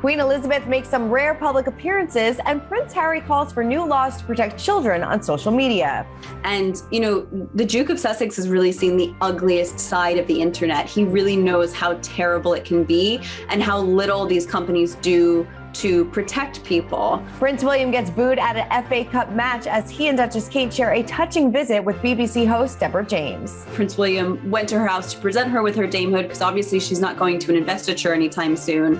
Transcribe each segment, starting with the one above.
Queen Elizabeth makes some rare public appearances, and Prince Harry calls for new laws to protect children on social media. And, the Duke of Sussex has really seen the ugliest side of the internet. He really knows how terrible it can be and how little these companies do to protect people. Prince William gets booed at an FA Cup match as he and Duchess Kate share a touching visit with BBC host Deborah James. Prince William went to her house to present her with her damehood because obviously she's not going to an investiture anytime soon.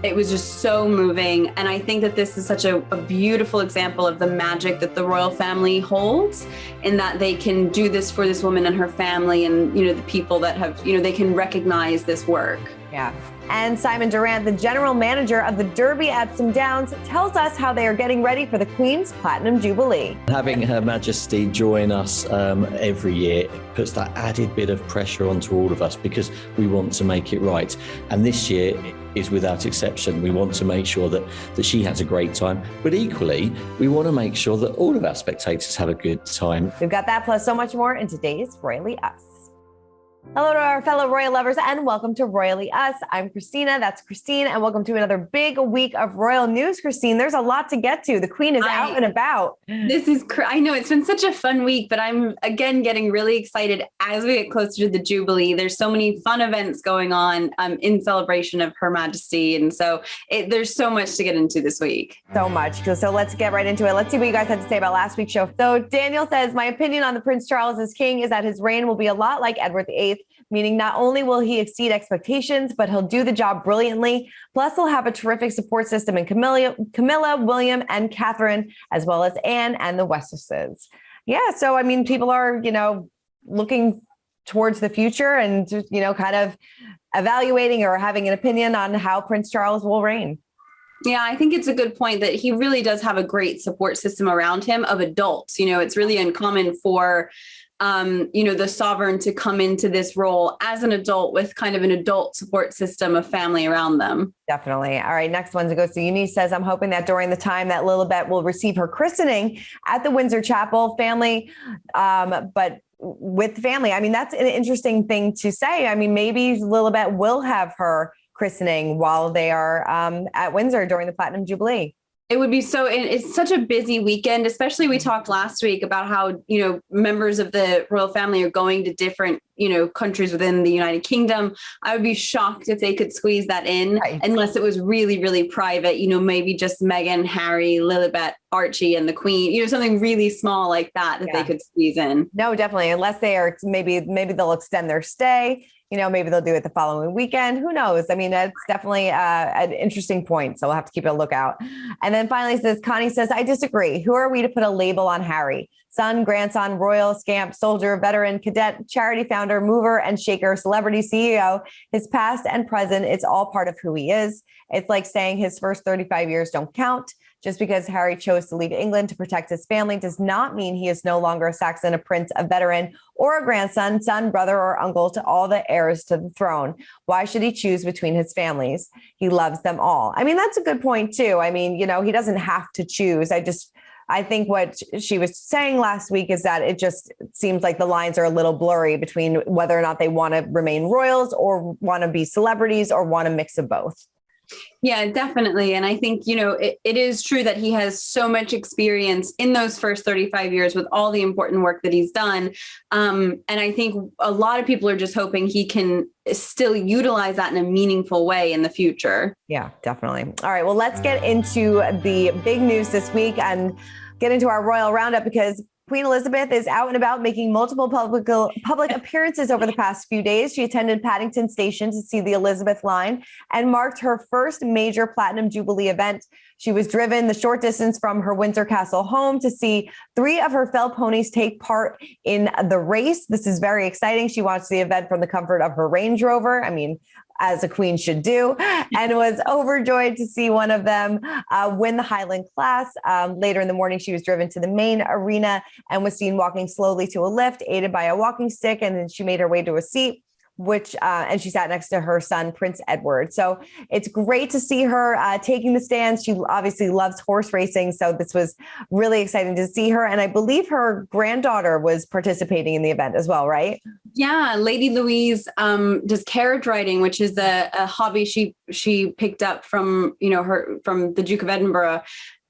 It was just so moving. And I think that this is such a beautiful example of the magic that the royal family holds, in that they can do this for this woman and her family and, the people that have, they can recognize this work. Yeah. And Simon Durant, the general manager of the Derby at Epsom Downs, tells us how they are getting ready for the Queen's Platinum Jubilee. Having Her Majesty join us every year puts that added bit of pressure onto all of us because we want to make it right. And this year is without exception. We want to make sure that she has a great time, but equally, we want to make sure that all of our spectators have a good time. We've got that plus so much more in today's Royally Us. Hello to our fellow royal lovers and welcome to Royally Us. I'm Christina, that's Christine, and welcome to another big week of royal news. Christine, there's a lot to get to. The Queen is out and about. I know it's been such a fun week, but I'm again getting really excited as we get closer to the Jubilee. There's so many fun events going on in celebration of Her Majesty. And so there's so much to get into this week. So much. So let's get right into it. Let's see what you guys had to say about last week's show. So Daniel says, my opinion on the Prince Charles as king is that his reign will be a lot like Edward VIII. Meaning not only will he exceed expectations, but he'll do the job brilliantly. Plus, he'll have a terrific support system in Camilla, William, and Catherine, as well as Anne and the Westesses. Yeah, so, people are, looking towards the future and, kind of evaluating or having an opinion on how Prince Charles will reign. Yeah, I think it's a good point that he really does have a great support system around him of adults. It's really uncommon for the sovereign to come into this role as an adult with kind of an adult support system of family around them. Definitely. All right. Next one goes to Eunice says, I'm hoping that during the time that Lilibet will receive her christening at the Windsor Chapel family, but with family. That's an interesting thing to say. Maybe Lilibet will have her christening while they are at Windsor during the Platinum Jubilee. It would be it's such a busy weekend, especially we talked last week about how, members of the royal family are going to different, countries within the United Kingdom. I would be shocked if they could squeeze that in, right, unless it was really, really private, maybe just Meghan, Harry, Lilibet, Archie, and the Queen, something really small like that they could squeeze in. No, definitely. Unless they are, maybe they'll extend their stay. Maybe they'll do it the following weekend. Who knows? It's definitely an interesting point. So we'll have to keep a lookout. And then finally Connie says, I disagree. Who are we to put a label on Harry? Son, grandson, royal, scamp, soldier, veteran, cadet, charity founder, mover and shaker, celebrity CEO, his past and present, it's all part of who he is. It's like saying his first 35 years don't count. Just because Harry chose to leave England to protect his family does not mean he is no longer a Saxon, a prince, a veteran, or a grandson, son, brother, or uncle to all the heirs to the throne. Why should he choose between his families? He loves them all. That's a good point too. He doesn't have to choose. I think what she was saying last week is that it just seems like the lines are a little blurry between whether or not they want to remain royals or want to be celebrities or want a mix of both. Yeah, definitely. And I think, it is true that he has so much experience in those first 35 years with all the important work that he's done. And I think a lot of people are just hoping he can still utilize that in a meaningful way in the future. Yeah, definitely. All right. Well, let's get into the big news this week and get into our royal roundup because Queen Elizabeth is out and about making multiple public appearances over the past few days. She attended Paddington Station to see the Elizabeth line and marked her first major Platinum Jubilee event. She was driven the short distance from her Windsor Castle home to see 3 of her fell ponies take part in the race. This is very exciting. She watched the event from the comfort of her Range Rover. As a queen should do, and was overjoyed to see one of them win the Highland class. Later in the morning, she was driven to the main arena and was seen walking slowly to a lift, aided by a walking stick, and then she made her way to a seat. and she sat next to her son, Prince Edward. So it's great to see her taking the stands. She obviously loves horse racing. So this was really exciting to see her. And I believe her granddaughter was participating in the event as well, right? Yeah, Lady Louise does carriage riding, which is a hobby she picked up from the Duke of Edinburgh.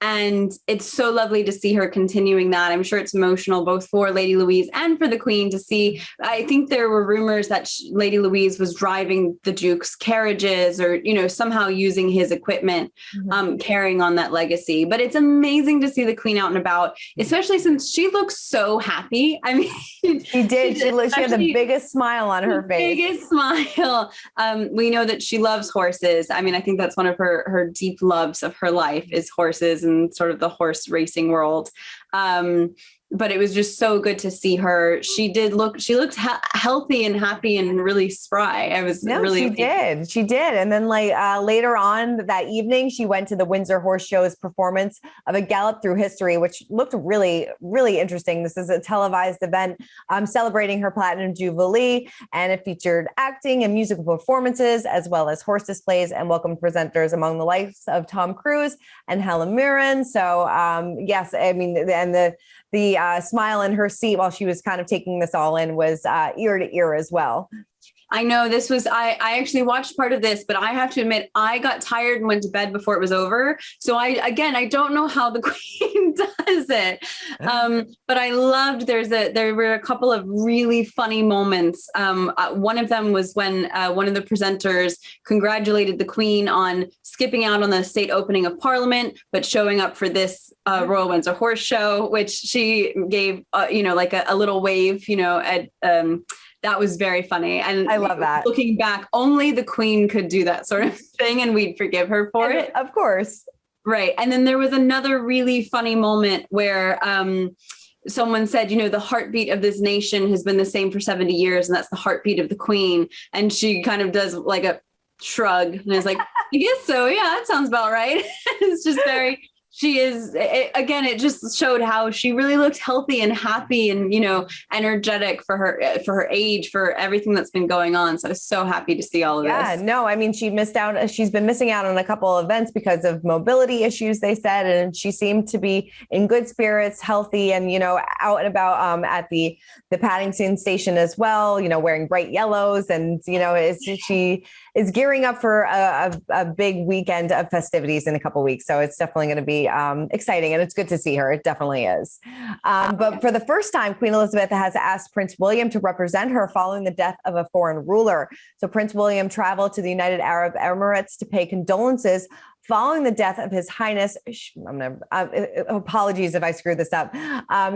And it's so lovely to see her continuing that. I'm sure it's emotional both for Lady Louise and for the Queen to see. I think there were rumors that Lady Louise was driving the Duke's carriages or, somehow using his equipment, carrying on that legacy. But it's amazing to see the Queen out and about, especially since she looks so happy. I mean, she did. She had the biggest smile on her face. Biggest smile. We know that she loves horses. I mean, I think that's one of her deep loves of her life is horses and sort of the horse racing world. But it was just so good to see her. She looked healthy and happy and really spry. She did. And then later on that evening, she went to the Windsor Horse Show's performance of a gallop through history, which looked really, really interesting. This is a televised event celebrating her platinum jubilee, and it featured acting and musical performances, as well as horse displays and welcome presenters among the likes of Tom Cruise and Helen Mirren. So yes, I mean, and the smile in her seat while she was kind of taking this all in was ear to ear as well. I know this was, I actually watched part of this, but I have to admit, I got tired and went to bed before it was over. So I don't know how the Queen does it. But I loved, there were a couple of really funny moments. One of them was when one of the presenters congratulated the Queen on skipping out on the state opening of Parliament, but showing up for this Royal Windsor Horse Show, which she gave, like a little wave, that was very funny. And I love that. Looking back, only the Queen could do that sort of thing and we'd forgive her for it. Of course. Right. And then there was another really funny moment where someone said, the heartbeat of this nation has been the same for 70 years. And that's the heartbeat of the Queen. And she kind of does like a shrug and is like, I guess so. Yeah, that sounds about right. It's just very... She is, it just showed how she really looked healthy and happy and, energetic for her age, for everything that's been going on. So I was so happy to see all of this. Yeah, no, I mean, she's been missing out on a couple of events because of mobility issues, they said, and she seemed to be in good spirits, healthy, and, out and about at the Paddington station as well, wearing bright yellows. And, she is gearing up for a big weekend of festivities in a couple of weeks. So it's definitely going to be exciting, and it's good to see her. It definitely is. But for the first time, Queen Elizabeth has asked Prince William to represent her following the death of a foreign ruler. So Prince William traveled to the United Arab Emirates to pay condolences following the death of His Highness, apologies if I screwed this up,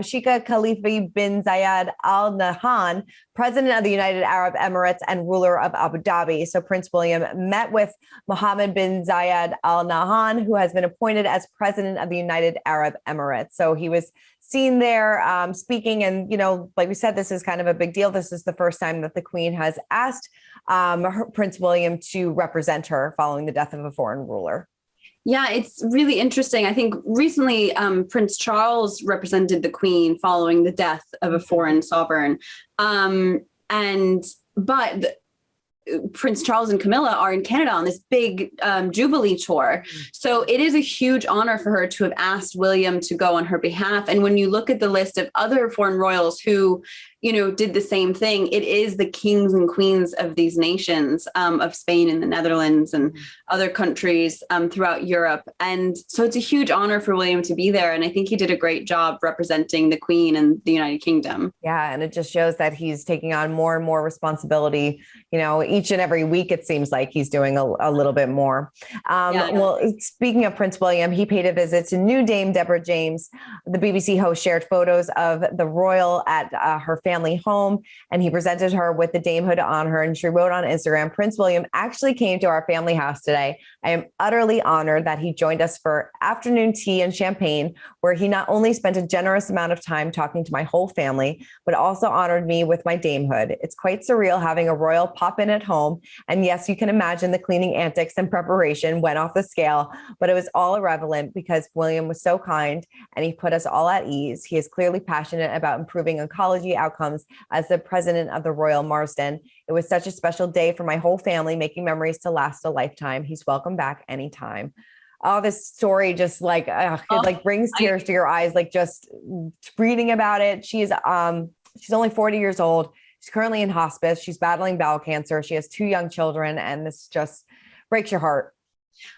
Sheikh Khalifa bin Zayed Al Nahyan, President of the United Arab Emirates and ruler of Abu Dhabi. So Prince William met with Mohammed bin Zayed Al Nahyan, who has been appointed as President of the United Arab Emirates. So he was seen there speaking, and like we said, this is kind of a big deal. This is the first time that the Queen has asked Prince William to represent her following the death of a foreign ruler. Yeah, it's really interesting. I think recently Prince Charles represented the Queen following the death of a foreign sovereign. But Prince Charles and Camilla are in Canada on this big Jubilee tour. So it is a huge honor for her to have asked William to go on her behalf. And when you look at the list of other foreign royals who, did the same thing, it is the kings and queens of these nations, of Spain and the Netherlands and other countries throughout Europe. And so it's a huge honor for William to be there. And I think he did a great job representing the Queen and the United Kingdom. Yeah. And it just shows that he's taking on more and more responsibility, each and every week. It seems like he's doing a little bit more. Well, speaking of Prince William, he paid a visit to new Dame Deborah James. The BBC host shared photos of the royal at her family home, and he presented her with the damehood on her. And she wrote on Instagram, Prince William actually came to our family house today. I am utterly honored that he joined us for afternoon tea and champagne, where he not only spent a generous amount of time talking to my whole family, but also honored me with my damehood. It's quite surreal having a royal pop in at at home. And yes, you can imagine the cleaning antics and preparation went off the scale, but it was all irrelevant because William was so kind and he put us all at ease. He is clearly passionate about improving oncology outcomes as the president of the Royal Marsden. It was such a special day for my whole family, making memories to last a lifetime. He's welcome back anytime. Oh, this story just like, it brings tears to your eyes, like just reading about it. She's only 40 years old. She's currently in hospice. She's battling bowel cancer. She has 2 young children, and this just breaks your heart.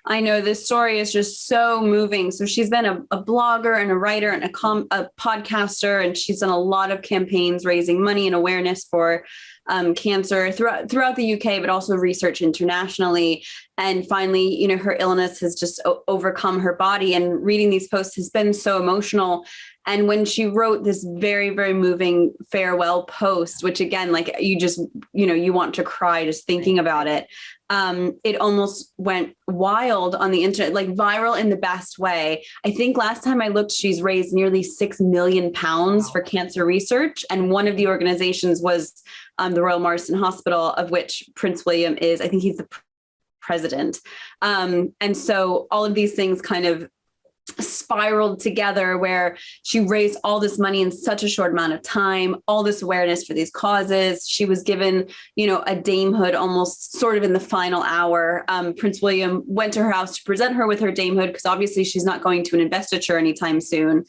I know this story is just so moving. So she's been a blogger and a writer and a podcaster, and she's done a lot of campaigns raising money and awareness for cancer throughout the UK, but also research internationally. And finally, her illness has just overcome her body. And reading these posts has been so emotional. And when she wrote this very, very moving farewell post, which again, like you just, you want to cry just thinking about it. It almost went wild on the internet, like viral in the best way. I think last time I looked, she's raised nearly £6 million for cancer research. And one of the organizations was the Royal Marsden Hospital, of which Prince William is, I think he's the president. And so all of these things kind of spiraled together where she raised all this money in such a short amount of time, all this awareness for these causes. She was given, a damehood almost sort of in the final hour. Prince William went to her house to present her with her damehood because obviously she's not going to an investiture anytime soon.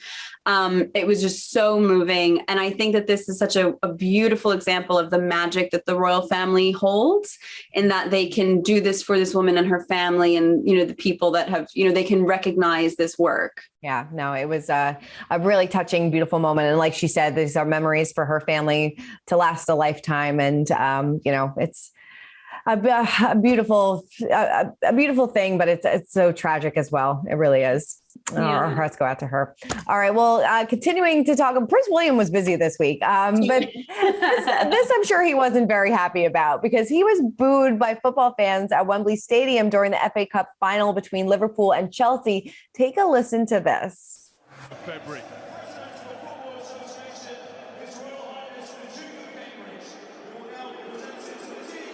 It was just so moving. And I think that this is such a beautiful example of the magic that the royal family holds, in that they can do this for this woman and her family and, the people that have, they can recognize this work. Yeah, no, it was a really touching, beautiful moment. And like she said, these are memories for her family to last a lifetime. And, it's a beautiful thing, but it's so tragic as well. It really is. Yeah. Our hearts go out to her. All right. Well, continuing to talk, Prince William was busy this week, but this I'm sure he wasn't very happy about, because he was booed by football fans at Wembley Stadium during the FA Cup final between Liverpool and Chelsea. Take a listen to this. February.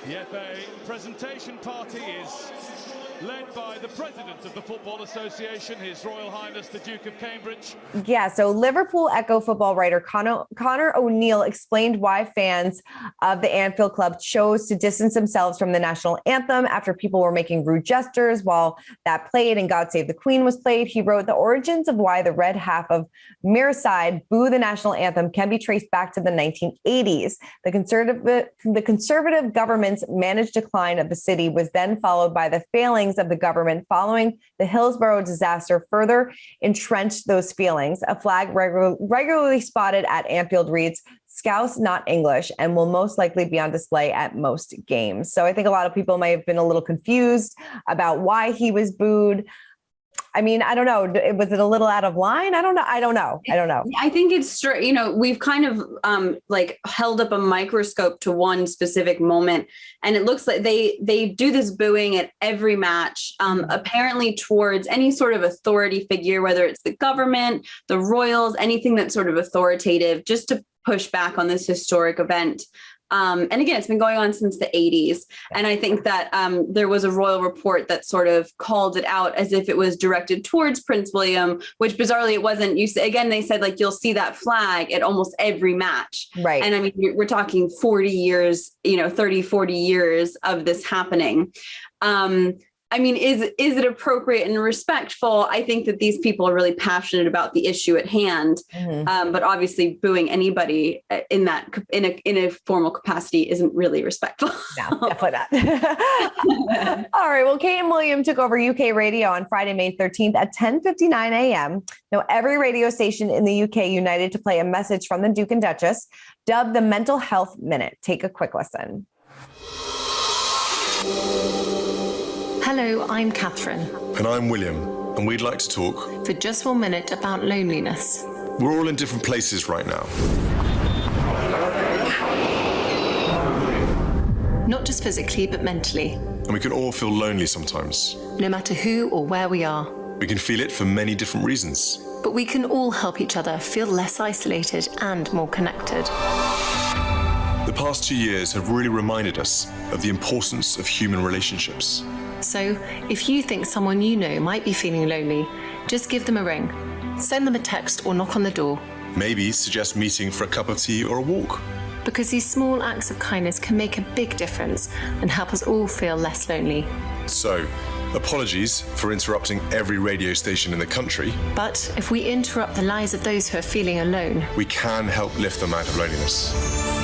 The FA presentation party is led by the president of the Football Association, His Royal Highness the Duke of Cambridge. Yeah, so Liverpool Echo football writer Connor O'Neill explained why fans of the Anfield Club chose to distance themselves from the national anthem after people were making rude gestures while that played and God Save the Queen was played. He wrote, the origins of why the red half of Merseyside boo the national anthem can be traced back to the 1980s. The conservative government's managed decline of the city was then followed by the failings of the government following the Hillsborough disaster further entrenched those feelings. A flag regularly spotted at Anfield reads, "Scouse, not English," and will most likely be on display at most games. So I think a lot of people may have been a little confused about why he was booed. I mean, I don't know. Was it a little out of line? I don't know. I think it's, we've kind of held up a microscope to one specific moment. And it looks like they do this booing at every match, apparently towards any sort of authority figure, whether it's the government, the royals, anything that's sort of authoritative, just to push back on this historic event. And again, it's been going on since the 80s. And I think that there was a royal report that sort of called it out as if it was directed towards Prince William, which bizarrely it wasn't. They said, like, you'll see that flag at almost every match. Right. And I mean, we're talking 40 years, 30, 40 years of this happening. I mean, is it appropriate and respectful? I think that these people are really passionate about the issue at hand, but obviously booing anybody in a formal capacity isn't really respectful. No, definitely not. All right. Well, Kate and William took over UK radio on Friday, May 13th at 10:59 a.m. Now, every radio station in the UK united to play a message from the Duke and Duchess, dubbed the Mental Health Minute. Take a quick listen. Hello, I'm Catherine. And I'm William, and we'd like to talk for just 1 minute about loneliness. We're all in different places right now. Not just physically, but mentally. And we can all feel lonely sometimes. No matter who or where we are. We can feel it for many different reasons. But we can all help each other feel less isolated and more connected. The past 2 years have really reminded us of the importance of human relationships. So, if you think someone you know might be feeling lonely, just give them a ring. Send them a text or knock on the door. Maybe suggest meeting for a cup of tea or a walk. Because these small acts of kindness can make a big difference and help us all feel less lonely. So, apologies for interrupting every radio station in the country. But if we interrupt the lives of those who are feeling alone, We can help lift them out of loneliness.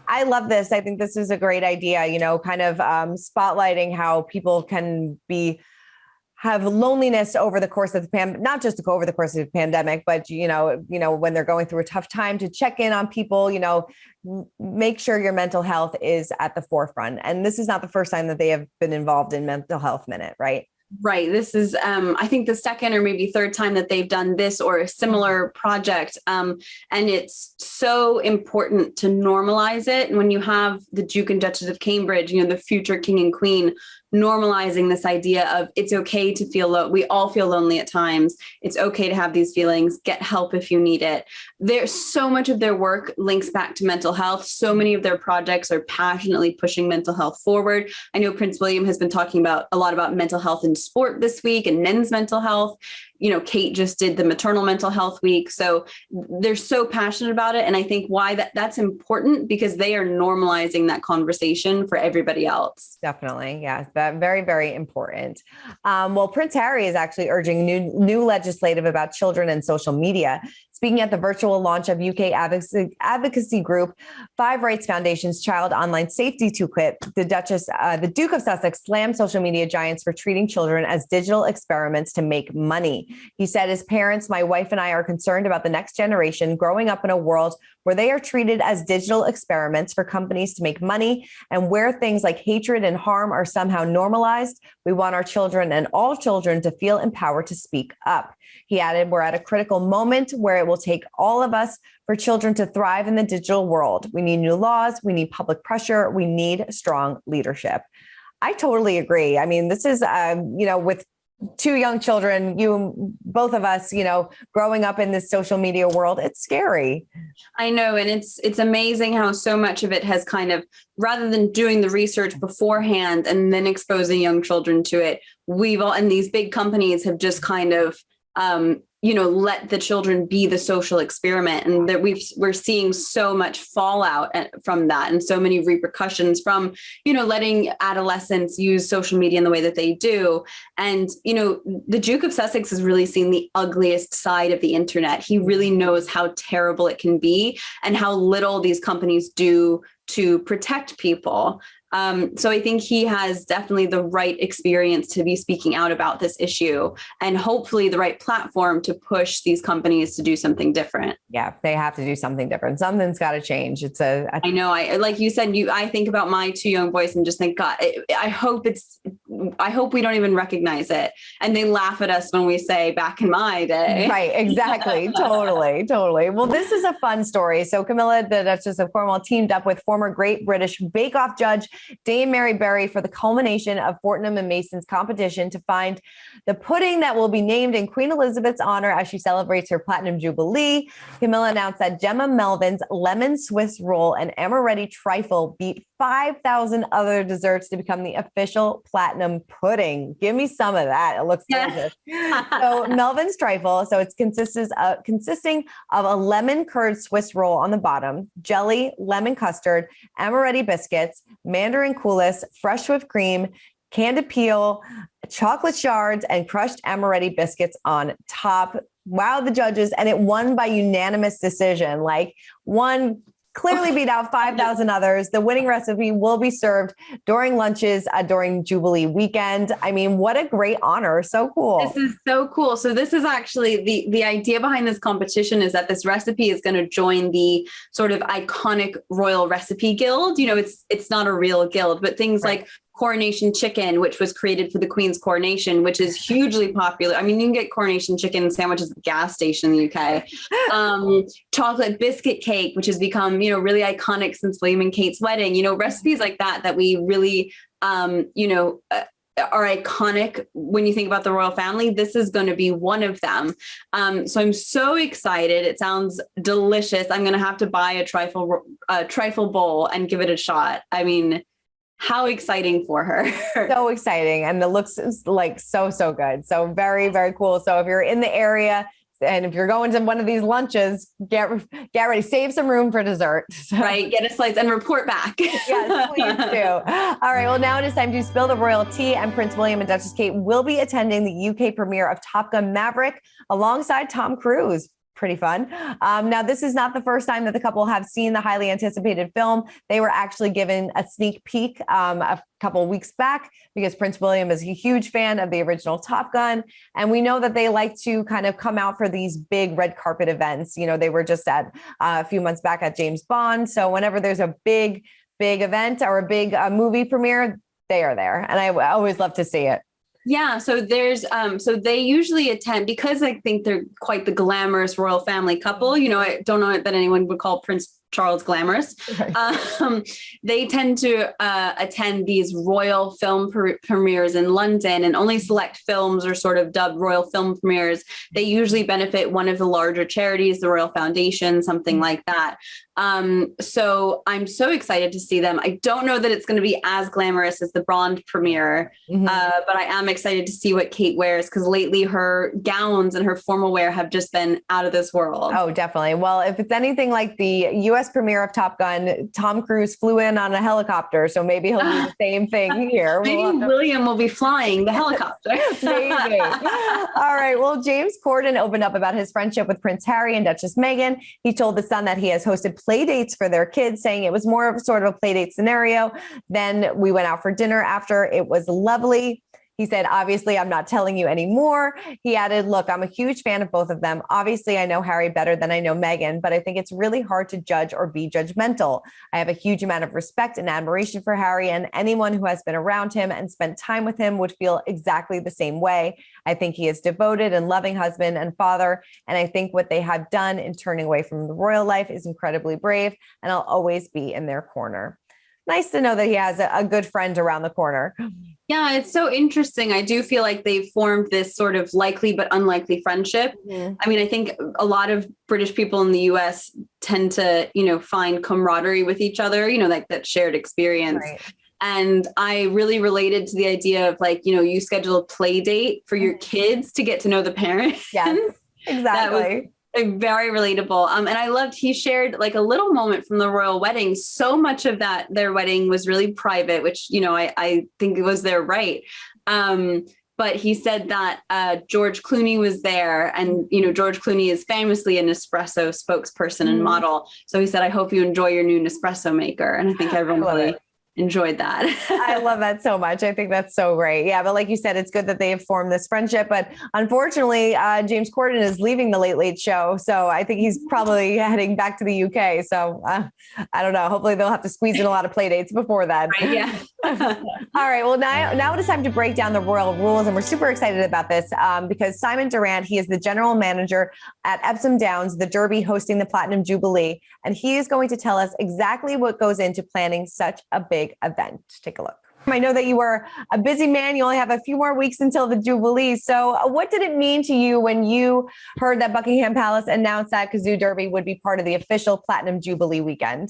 I love this. I think this is a great idea, kind of spotlighting how people can have loneliness over the course of the not just over the course of the pandemic, but, when they're going through a tough time, to check in on people, make sure your mental health is at the forefront. And this is not the first time that they have been involved in Mental Health Minute, right? Right. This is, I think, the second or maybe third time that they've done this or a similar project. And it's so important to normalize it. And when you have the Duke and Duchess of Cambridge, the future king and queen, normalizing this idea of it's okay to feel low. We all feel lonely at times. It's okay to have these feelings. Get help if you need it. There's so much of their work links back to mental health. So many of their projects are passionately pushing mental health forward. I know Prince William has been talking a lot about mental health in sport this week and men's mental health. Kate just did the maternal mental health week. So they're so passionate about it. And I think why that's important, because they are normalizing that conversation for everybody else. Definitely. Yes. That very, very important. Well, Prince Harry is actually urging new legislative about children and social media. Speaking at the virtual launch of UK advocacy group Five Rights Foundation's Child Online Safety Toolkit, the Duke of Sussex slammed social media giants for treating children as digital experiments to make money. He said, as parents, my wife and I are concerned about the next generation growing up in a world where they are treated as digital experiments for companies to make money, and where things like hatred and harm are somehow normalized. We want our children and all children to feel empowered to speak up. He added, we're at a critical moment where it will take all of us for children to thrive in the digital world. We need new laws. We need public pressure. We need strong leadership. I totally agree. I mean, this is, with two young children, both of us, growing up in this social media world, it's scary. I know. And it's amazing how so much of it has kind of, rather than doing the research beforehand and then exposing young children to it, and these big companies have just kind of, let the children be the social experiment, and that we're seeing so much fallout from that, and so many repercussions from, letting adolescents use social media in the way that they do. And, the Duke of Sussex has really seen the ugliest side of the internet. He really knows how terrible it can be and how little these companies do to protect people. So I think he has definitely the right experience to be speaking out about this issue, and hopefully the right platform to push these companies to do something different. Yeah, they have to do something different. Something's got to change. I know. Like you said, I think about my two young boys and just think, God, I hope we don't even recognize it. And they laugh at us when we say back in my day. Right. Exactly. Totally. Well, this is a fun story. So Camilla, the Duchess of Cornwall, teamed up with former Great British Bake Off judge Dame Mary Berry for the culmination of Fortnum and Mason's competition to find the pudding that will be named in Queen Elizabeth's honor as she celebrates her Platinum Jubilee. Camilla announced that Gemma Melvin's lemon Swiss roll and amaretti trifle beat 5,000 other desserts to become the official platinum pudding. Give me some of that. It looks delicious. So Melvin's trifle, so it's consisting of a lemon curd Swiss roll on the bottom, jelly, lemon custard, amaretti biscuits, mandarin coulis, fresh whipped cream, candied peel, chocolate shards, and crushed amaretti biscuits on top. Wow, the judges. And it won by unanimous decision. Clearly beat out 5,000 others. The winning recipe will be served during lunches during Jubilee weekend. I mean, what a great honor. So cool. This is so cool. So this is actually the idea behind this competition is that this recipe is going to join the sort of iconic Royal Recipe Guild. It's not a real guild, but things like Coronation chicken, which was created for the Queen's coronation, which is hugely popular. I mean, you can get coronation chicken sandwiches at the gas station in the UK. Chocolate biscuit cake, which has become, really iconic since William and Kate's wedding. Recipes like that we really, are iconic when you think about the royal family. This is going to be one of them. So I'm so excited. It sounds delicious. I'm going to have to buy a trifle bowl and give it a shot. I mean, how exciting for her. So exciting. And it looks like so good. So very, very cool. So if you're in the area and if you're going to one of these lunches, get ready, save some room for dessert. So. Right. Get a slice and report back. Yes, please do. All right. Well, now it is time to spill the royal tea, and Prince William and Duchess Kate will be attending the UK premiere of Top Gun Maverick alongside Tom Cruise. Pretty fun. Now, this is not the first time that the couple have seen the highly anticipated film. They were actually given a sneak peek a couple of weeks back because Prince William is a huge fan of the original Top Gun. And we know that they like to kind of come out for these big red carpet events. You know, they were just at a few months back at James Bond. So whenever there's a big event or a big movie premiere, they are there. And I always love to see it. Yeah. So so they usually attend because I think they're quite the glamorous royal family couple. You know, I don't know that anyone would call Prince Charles glamorous. Right. They tend to attend these royal film premieres in London, and only select films are sort of dubbed royal film premieres. They usually benefit one of the larger charities, the Royal Foundation, something like that. So I'm so excited to see them. I don't know that it's going to be as glamorous as the Bond premiere, but I am excited to see what Kate wears, because lately her gowns and her formal wear have just been out of this world. Oh, definitely. Well, if it's anything like the U.S. premiere of Top Gun, Tom Cruise flew in on a helicopter, so maybe he'll do the same thing here. Maybe William will be flying the helicopter. Maybe. All right. Well, James Corden opened up about his friendship with Prince Harry and Duchess Meghan. He told The Sun that he has hosted play dates for their kids, saying it was more of a sort of a play date scenario. Then we went out for dinner after. It was lovely. He said, obviously, I'm not telling you anymore. He added, look, I'm a huge fan of both of them. Obviously, I know Harry better than I know Meghan, but I think it's really hard to judge or be judgmental. I have a huge amount of respect and admiration for Harry, and anyone who has been around him and spent time with him would feel exactly the same way. I think he is devoted and loving husband and father, and I think what they have done in turning away from the royal life is incredibly brave, and I'll always be in their corner. Nice to know that he has a good friend around the corner. Yeah, it's so interesting. I do feel like they've formed this sort of likely but unlikely friendship. Mm-hmm. I mean, I think a lot of British people in the US tend to, find camaraderie with each other, like that shared experience. Right. And I really related to the idea of you schedule a play date for your kids to get to know the parents. Yes, exactly. Very relatable. And I loved, he shared a little moment from the royal wedding. So much of their wedding was really private, which, I think it was their right. But he said that George Clooney was there, and, George Clooney is famously an Nespresso spokesperson and model. So he said, I hope you enjoy your new Nespresso maker. And I think everyone really enjoyed that. I love that so much. I think that's so great. Yeah. But like you said, it's good that they have formed this friendship, but unfortunately, James Corden is leaving the Late Late Show. So I think he's probably heading back to the UK. So I don't know. Hopefully they'll have to squeeze in a lot of play dates before that. Right, yeah. All right. Well, now it is time to break down the royal rules. And we're super excited about this because Simon Durant, he is the general manager at Epsom Downs, the Derby hosting the Platinum Jubilee. And he is going to tell us exactly what goes into planning such a big event. Take a look. I know that you were a busy man. You only have a few more weeks until the Jubilee. So what did it mean to you when you heard that Buckingham Palace announced that Kazoo Derby would be part of the official Platinum Jubilee weekend?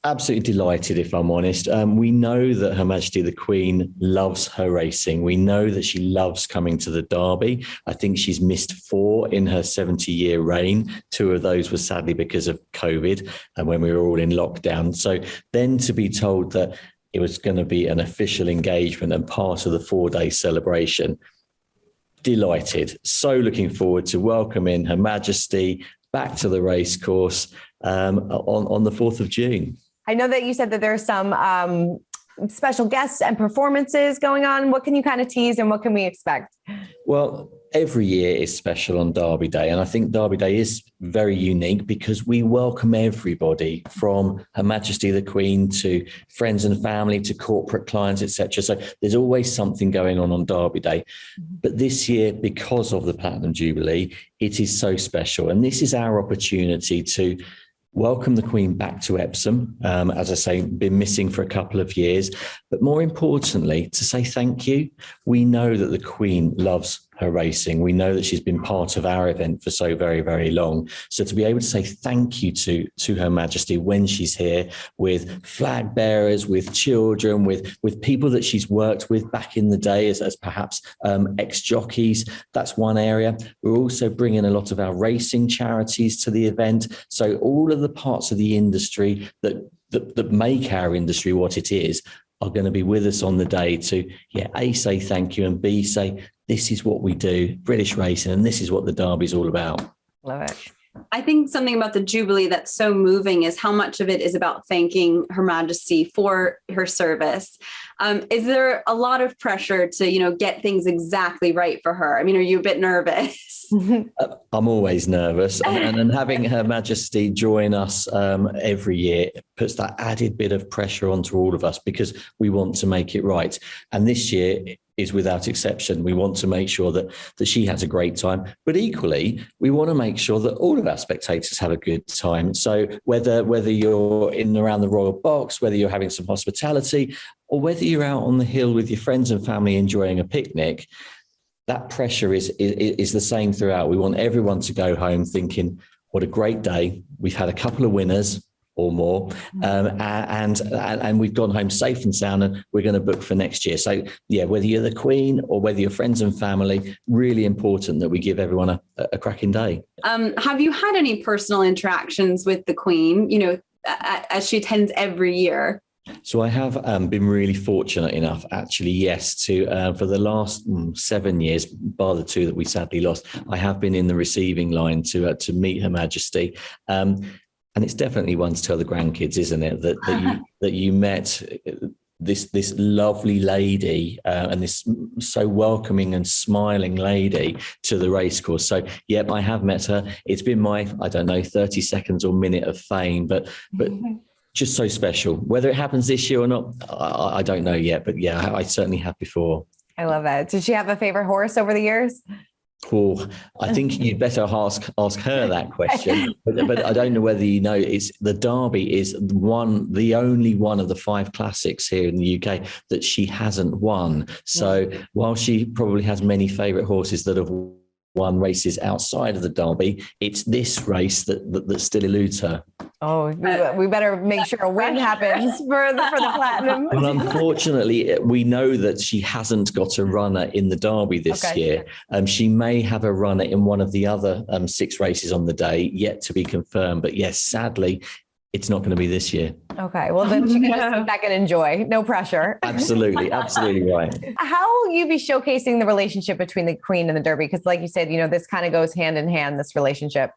Absolutely delighted, if I'm honest. We know that Her Majesty the Queen loves her racing. We know that she loves coming to the Derby. I think she's missed 4 in her 70-year reign. 2 of those were sadly because of COVID and when we were all in lockdown. So then to be told that it was going to be an official engagement and part of the 4-day celebration, delighted. So looking forward to welcoming Her Majesty back to the racecourse on the 4th of June. I know that you said that there's some special guests and performances going on. What can you kind of tease and what can we expect? Well, every year is special on Derby Day. And I think Derby Day is very unique because we welcome everybody from Her Majesty the Queen to friends and family to corporate clients, etc. So there's always something going on Derby Day. But this year, because of the Platinum Jubilee, it is so special. And this is our opportunity to welcome the Queen back to Epsom. As I say, been missing for a couple of years, but more importantly, to say thank you. We know that the Queen loves her racing. We know that she's been part of our event for so very, very long. So to be able to say thank you to Her Majesty when she's here, with flag bearers, with children, with people that she's worked with back in the day as perhaps ex-jockeys, that's one area. We're also bringing a lot of our racing charities to the event. So all of the parts of the industry that make our industry what it is are going to be with us on the day to, A, say thank you, and B, say, this is what we do, British racing, and this is what the Derby's all about. Love it. I think something about the Jubilee that's so moving is how much of it is about thanking Her Majesty for her service. Is there a lot of pressure to, get things exactly right for her? I mean, are you a bit nervous? I'm always nervous, and having Her Majesty join us every year puts that added bit of pressure onto all of us because we want to make it right. And this year is without exception. We want to make sure that she has a great time, but equally, we want to make sure that all of our spectators have a good time. So whether you're in and around the Royal Box, whether you're having some hospitality, or whether you're out on the hill with your friends and family enjoying a picnic, that pressure is the same throughout. We want everyone to go home thinking, what a great day. We've had a couple of winners or more, and we've gone home safe and sound, and we're going to book for next year. So whether you're the Queen or whether you're friends and family, really important that we give everyone a cracking day. Have you had any personal interactions with the Queen, as she attends every year? So I have been really fortunate enough, actually, yes, to for the last 7 years, bar the 2 that we sadly lost, I have been in the receiving line to meet Her Majesty. And it's definitely one to tell the grandkids, isn't it, that you met this lovely lady and this so welcoming and smiling lady to the racecourse. So, yep, I have met her. It's been my, 30 seconds or minute of fame, but just so special. Whether it happens this year or not, I don't know yet. But I certainly have before. I love it. Did she have a favorite horse over the years? Oh, I think you'd better ask her that question. But I don't know whether you know, it's the Derby is the only one of the 5 classics here in the UK that she hasn't won. So while she probably has many favourite horses that have won races outside of the Derby, it's this race that still eludes her. Oh, we better make sure a win happens for the Platinum. Well, unfortunately, we know that she hasn't got a runner in the Derby this year. She may have a runner in one of the other 6 races on the day, yet to be confirmed. But yes, sadly, it's not going to be this year. Okay. Well, then she can just sit back and enjoy. No pressure. Absolutely. Absolutely right. How will you be showcasing the relationship between the Queen and the Derby? Because like you said, this kind of goes hand in hand, this relationship.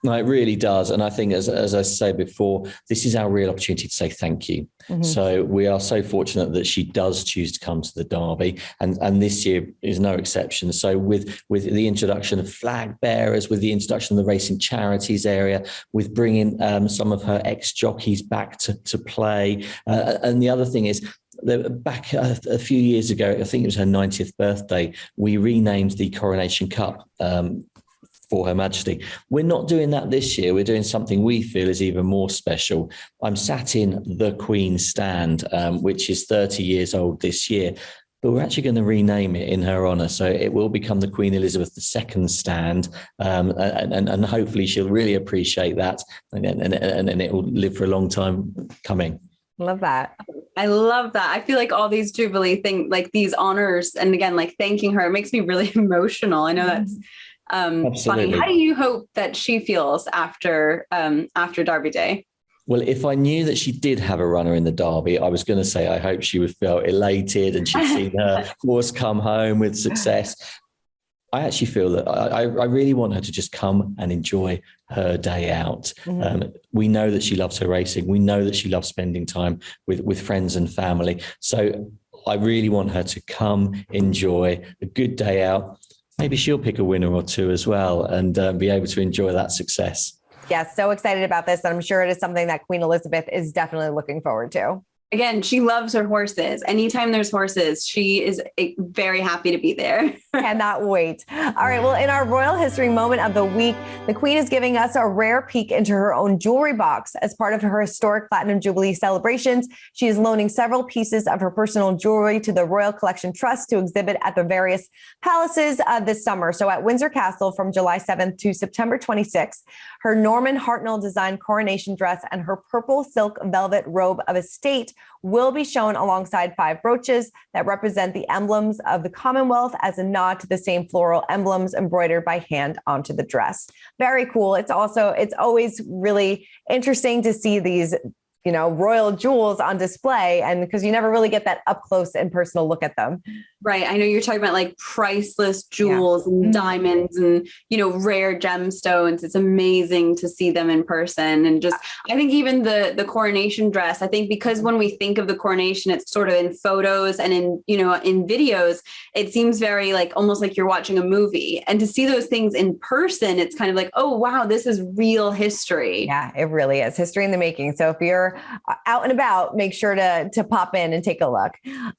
No, it really does. And I think, as I said before, this is our real opportunity to say thank you. Mm-hmm. So we are so fortunate that she does choose to come to the Derby. And this year is no exception. So with the introduction of flag bearers, with the introduction of the racing charities area, with bringing some of her ex-jockeys back to play. And the other thing is, back a few years ago, I think it was her 90th birthday, we renamed the Coronation Cup for Her Majesty. We're not doing that this year. We're doing something we feel is even more special. I'm sat in the Queen's stand, which is 30 years old this year, but we're actually going to rename it in her honour. So it will become the Queen Elizabeth II stand, and hopefully she'll really appreciate that, and it will live for a long time coming. Love that. I love that. I feel like all these Jubilee things, like these honors, and again, like thanking her, it makes me really emotional. I know that's funny. How do you hope that she feels after Derby Day? Well, if I knew that she did have a runner in the Derby, I was going to say I hope she would feel elated and she'd seen her horse come home with success. I actually feel that I really want her to just come and enjoy her day out. Mm-hmm. We know that she loves her racing. We know that she loves spending time with friends and family. So I really want her to come enjoy a good day out. Maybe she'll pick a winner or two as well and be able to enjoy that success. Yes, so excited about this. And I'm sure it is something that Queen Elizabeth is definitely looking forward to. Again, she loves her horses. Anytime there's horses, she is very happy to be there. Cannot wait. All right. Well, in our royal history moment of the week, the Queen is giving us a rare peek into her own jewelry box. As part of her historic Platinum Jubilee celebrations, she is loaning several pieces of her personal jewelry to the Royal Collection Trust to exhibit at the various palaces this summer. So at Windsor Castle from July 7th to September 26th, her Norman Hartnell designed coronation dress and her purple silk velvet robe of estate will be shown alongside 5 brooches that represent the emblems of the Commonwealth as a nod to the same floral emblems embroidered by hand onto the dress. Very cool. It's always really interesting to see these, royal jewels on display, and because you never really get that up close and personal look at them. Right. I know you're talking about like priceless jewels and diamonds and, rare gemstones. It's amazing to see them in person. And just, I think even the coronation dress, I think because when we think of the coronation, it's sort of in photos and in videos, it seems very like almost like you're watching a movie. And to see those things in person, it's kind of like, oh, wow, this is real history. Yeah, it really is history in the making. So if you're out and about, make sure to pop in and take a look.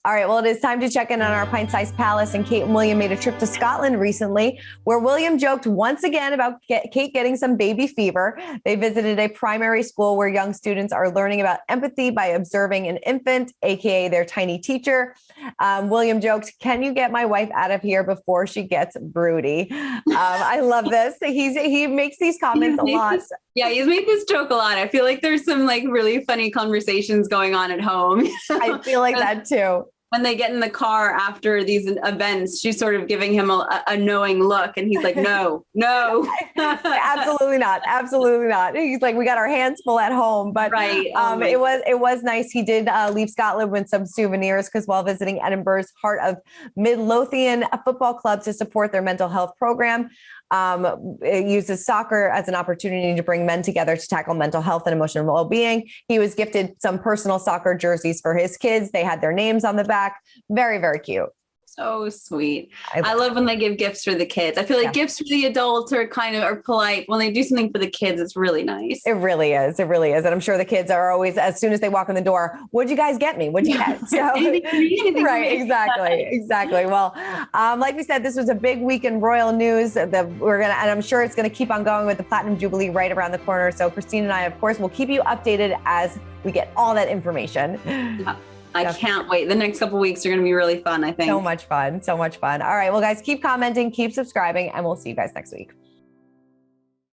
All right. Well, it is time to check in on our pint-sized palace, and Kate and William made a trip to Scotland recently, where William joked once again about Kate getting some baby fever. They visited a primary school where young students are learning about empathy by observing an infant, aka their tiny teacher. William joked, "Can you get my wife out of here before she gets broody?" I love this. He makes these comments a lot. He's made this joke a lot. I feel like there's some like really funny conversations going on at home. I feel like that too. When they get in the car after these events, she's sort of giving him a knowing look. And he's like, no. Absolutely not. Absolutely not. He's like, we got our hands full at home. But right. It was nice. He did leave Scotland with some souvenirs because while visiting Edinburgh's Heart of Midlothian Football Club to support their mental health program, it uses soccer as an opportunity to bring men together to tackle mental health and emotional well-being. He was gifted some personal soccer jerseys for his kids. They had their names on the back. Very, very cute. So sweet. I love when they give gifts for the kids. I feel like gifts for the adults are polite. When they do something for the kids, it's really nice. It really is. It really is. And I'm sure the kids are always, as soon as they walk in the door, what'd you guys get me? What'd you get? So, right. Exactly. Well, like we said, this was a big week in royal news and I'm sure it's going to keep on going with the Platinum Jubilee right around the corner. So Christine and I, of course, will keep you updated as we get all that information. Yeah. I can't wait. The next couple of weeks are going to be really fun, I think. So much fun. All right. Well, guys, keep commenting, keep subscribing, and we'll see you guys next week.